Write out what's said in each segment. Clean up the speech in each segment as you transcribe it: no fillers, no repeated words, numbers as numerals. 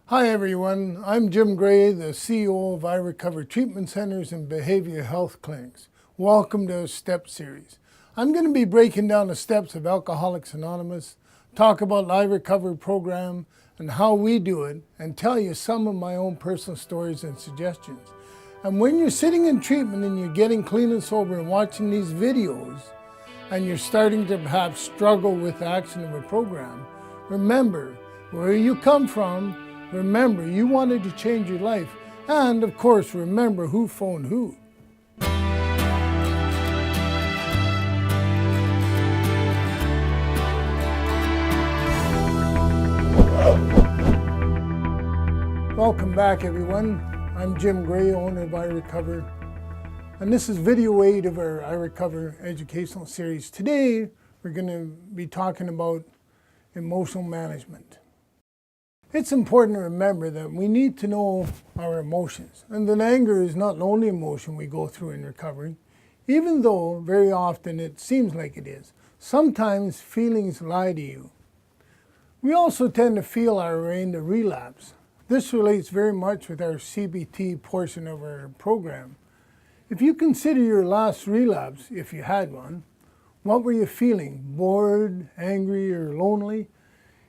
Hi everyone, I'm Jim Gray, the CEO of IRecover Treatment Centers and Behavioral Health Clinics. Welcome to our STEP series. I'm going to be breaking down the steps of Alcoholics Anonymous, talk about the IRecover program and how we do it, and tell you some of my own personal stories and suggestions. And when you're sitting in treatment and you're getting clean and sober and watching these videos, and you're starting to perhaps struggle with the action of a program, remember where you come from. Remember, you wanted to change your life. And of course, remember who phoned who. Welcome back, everyone. I'm Jim Gray, owner of IRecover. And this is video 8 of our IRecover educational series. Today, we're going to be talking about emotional management. It's important to remember that we need to know our emotions, and that anger is not the only emotion we go through in recovery, even though very often it seems like it is. Sometimes feelings lie to you. We also tend to feel our way into relapse. This relates very much with our CBT portion of our program. If you consider your last relapse, if you had one, what were you feeling? Bored, angry, or lonely?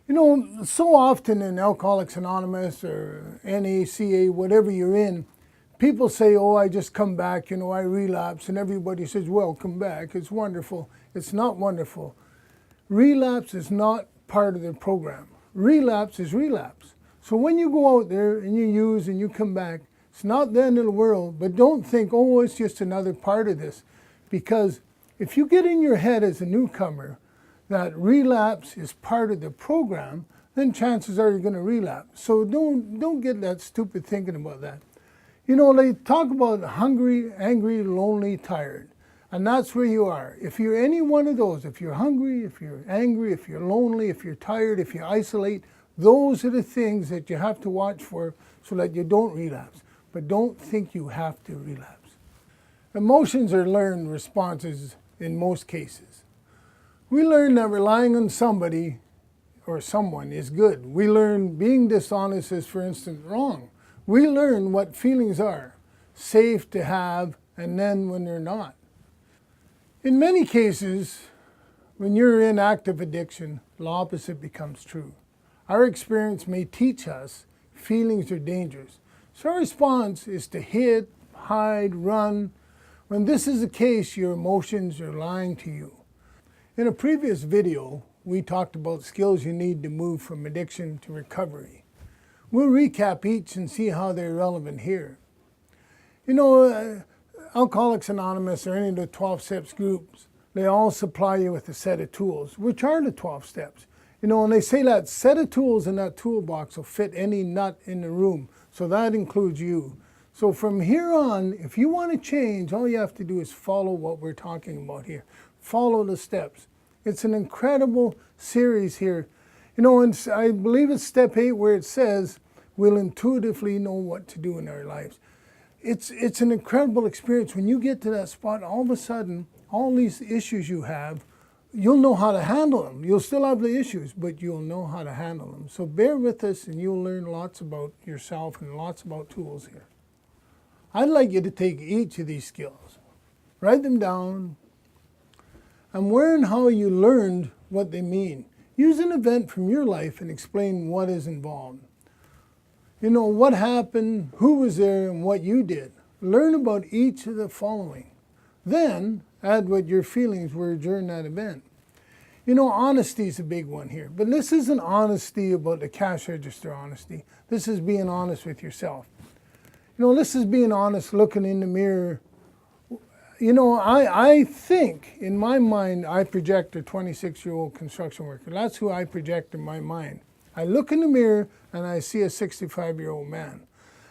You know, so often in Alcoholics Anonymous or NACA, whatever you're in, people say, oh, I just come back, I relapse, and everybody says, welcome back, it's wonderful. It's not wonderful. Relapse is not part of the program. Relapse is relapse. So when you go out there and you use and you come back, it's not the end of the world, but don't think, oh, it's just another part of this. Because if you get in your head as a newcomer that relapse is part of the program, then chances are you're going to relapse. So don't get that stupid thinking about that. They talk about hungry, angry, lonely, tired. And that's where you are. If you're any one of those, if you're hungry, if you're angry, if you're lonely, if you're tired, if you isolate, those are the things that you have to watch for so that you don't relapse. But don't think you have to relapse. Emotions are learned responses in most cases. We learn that relying on somebody or someone is good. We learn being dishonest is, for instance, wrong. We learn what feelings are safe to have and then when they're not. In many cases, when you're in active addiction, the opposite becomes true. Our experience may teach us feelings are dangerous. So our response is to hid, hide, run. When this is the case, your emotions are lying to you. In a previous video, we talked about skills you need to move from addiction to recovery. We'll recap each and see how they're relevant here. Alcoholics Anonymous or any of the 12 steps groups, they all supply you with a set of tools, which are the 12 steps. And they say that set of tools in that toolbox will fit any nut in the room. So that includes you. So from here on, if you want to change, all you have to do is follow what we're talking about here. Follow the steps. It's an incredible series here. And I believe it's step 8 where it says we'll intuitively know what to do in our lives. It's an incredible experience. When you get to that spot, all of a sudden, all these issues you have, you'll know how to handle them. You'll still have the issues, but you'll know how to handle them. So bear with us and you'll learn lots about yourself and lots about tools here. I'd like you to take each of these skills, write them down, and where and how you learned what they mean. Use an event from your life and explain what is involved. What happened, who was there, and what you did. Learn about each of the following. Then, add what your feelings were during that event. Honesty is a big one here. But this isn't honesty about the cash register honesty. This is being honest with yourself. This is being honest, looking in the mirror. I think, in my mind, I project a 26-year-old construction worker. That's who I project in my mind. I look in the mirror and I see a 65-year-old man.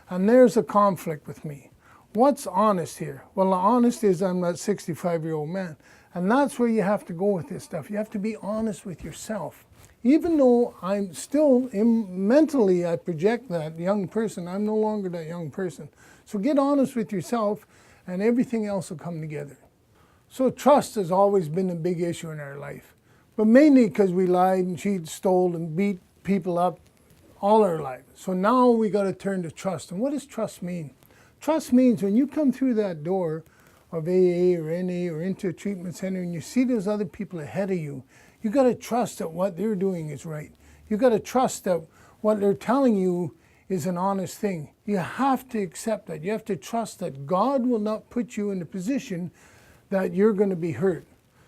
And there's a conflict with me. What's honest here? Well, the honest is I'm that 65-year-old man. And that's where you have to go with this stuff. You have to be honest with yourself. Even though I'm still, mentally, I project that young person, I'm no longer that young person. So get honest with yourself and everything else will come together. So trust has always been a big issue in our life. But mainly because we lied and cheated, stole and beat people up all our lives. So now we got to turn to trust. And what does trust mean? Trust means when you come through that door of AA or NA or into a treatment center and you see those other people ahead of you, you got to trust that what they're doing is right. You got to trust that what they're telling you is an honest thing. You have to accept that. You have to trust that God will not put you in a position that you're going to be hurt.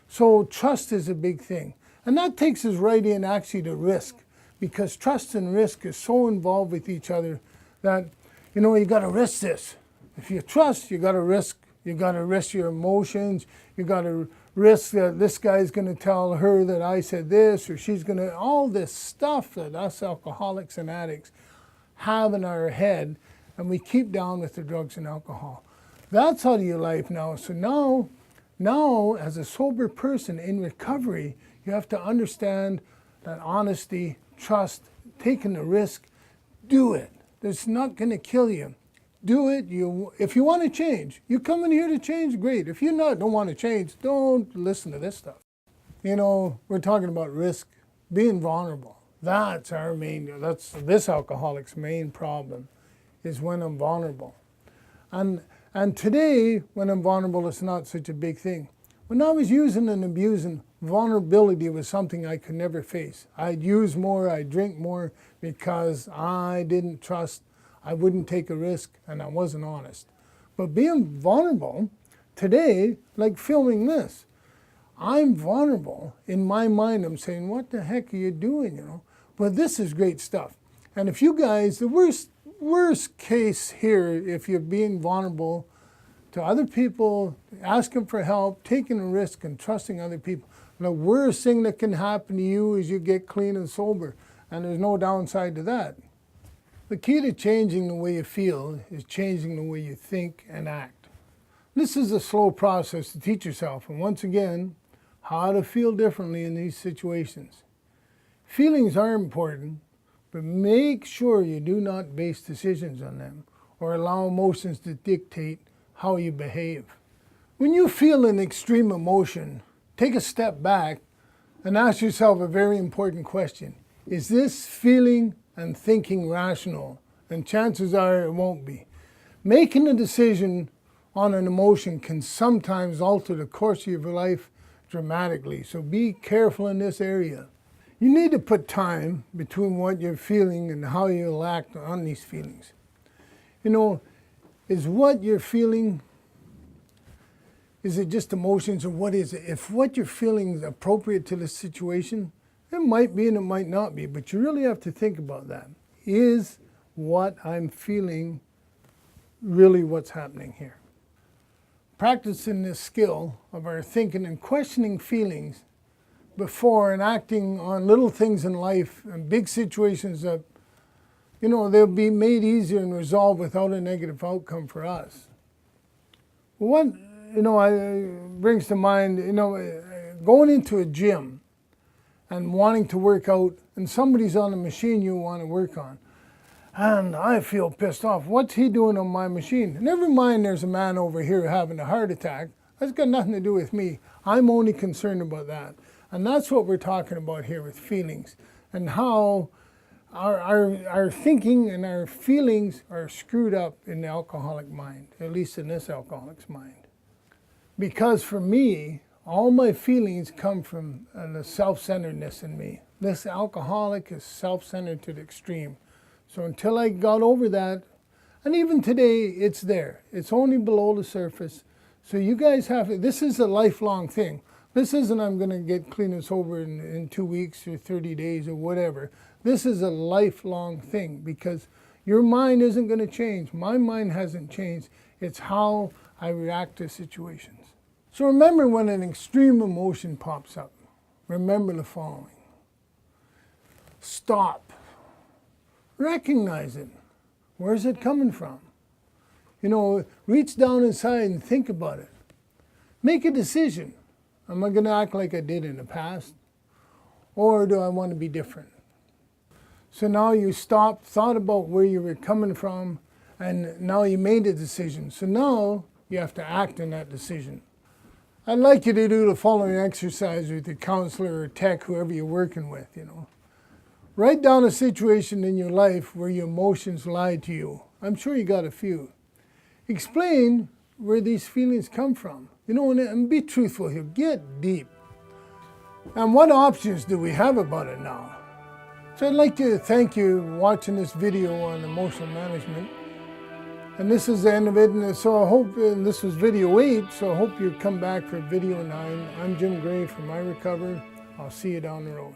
So trust is a big thing. And that takes us right in actually to risk, because trust and risk is so involved with each other that, you got to risk this. If you trust, you got to risk. You got to risk your emotions. You got to risk that this guy's going to tell her that I said this, or she's going to, all this stuff that us alcoholics and addicts have in our head, and we keep down with the drugs and alcohol. That's out of your life now. So now as a sober person in recovery, you have to understand that honesty, trust, taking the risk, do it. It's not going to kill you. Do it. If you want to change, you come in here to change, great. If you don't want to change, don't listen to this stuff. We're talking about risk, being vulnerable. That's this alcoholic's main problem, is when I'm vulnerable. And today, when I'm vulnerable, it's not such a big thing. When I was using and abusing, vulnerability was something I could never face. I'd use more, I'd drink more, because I didn't trust, I wouldn't take a risk, and I wasn't honest. But being vulnerable, today, like filming this, I'm vulnerable. In my mind, I'm saying, what the heck are you doing, But this is great stuff. And if you guys, the worst case here, if you're being vulnerable to other people, asking for help, taking a risk and trusting other people, the worst thing that can happen to you is you get clean and sober. And there's no downside to that. The key to changing the way you feel is changing the way you think and act. This is a slow process to teach yourself, and once again, how to feel differently in these situations. Feelings are important, but make sure you do not base decisions on them or allow emotions to dictate how you behave. When you feel an extreme emotion, take a step back and ask yourself a very important question. Is this feeling and thinking rational? And chances are it won't be. Making a decision on an emotion can sometimes alter the course of your life dramatically, so be careful in this area. You need to put time between what you're feeling and how you'll act on these feelings. Is what you're feeling, is it just emotions, or what is it? If what you're feeling is appropriate to the situation, it might be and it might not be, but you really have to think about that. Is what I'm feeling really what's happening here? Practicing this skill of our thinking and questioning feelings before and acting on little things in life and big situations that, they'll be made easier and resolved without a negative outcome for us. What, brings to mind, going into a gym and wanting to work out, and somebody's on a machine you want to work on. And I feel pissed off. What's he doing on my machine? Never mind there's a man over here having a heart attack. That's got nothing to do with me. I'm only concerned about that. And that's what we're talking about here with feelings, and how our thinking and our feelings are screwed up in the alcoholic mind, at least in this alcoholic's mind. Because for me, all my feelings come from the self-centeredness in me. This alcoholic is self-centered to the extreme. So until I got over that, and even today, it's there. It's only below the surface. So you guys this is a lifelong thing. This isn't I'm going to get clean and sober in 2 weeks or 30 days or whatever. This is a lifelong thing, because your mind isn't going to change. My mind hasn't changed. It's how I react to situations. So remember, when an extreme emotion pops up, remember the following. Stop. Recognize it. Where's it coming from? Reach down inside and think about it. Make a decision. Am I going to act like I did in the past? Or do I want to be different? So now you stopped, thought about where you were coming from, and now you made a decision. So now you have to act on that decision. I'd like you to do the following exercise with your counselor or tech, whoever you're working with, Write down a situation in your life where your emotions lied to you. I'm sure you got a few. Explain where these feelings come from. You know, and be truthful here. Get deep. And what options do we have about it now? So I'd like to thank you for watching this video on emotional management. And this is the end of it. And so I hope, and this was video 8, so I hope you come back for video 9. I'm Jim Gray from IRecover. I'll see you down the road.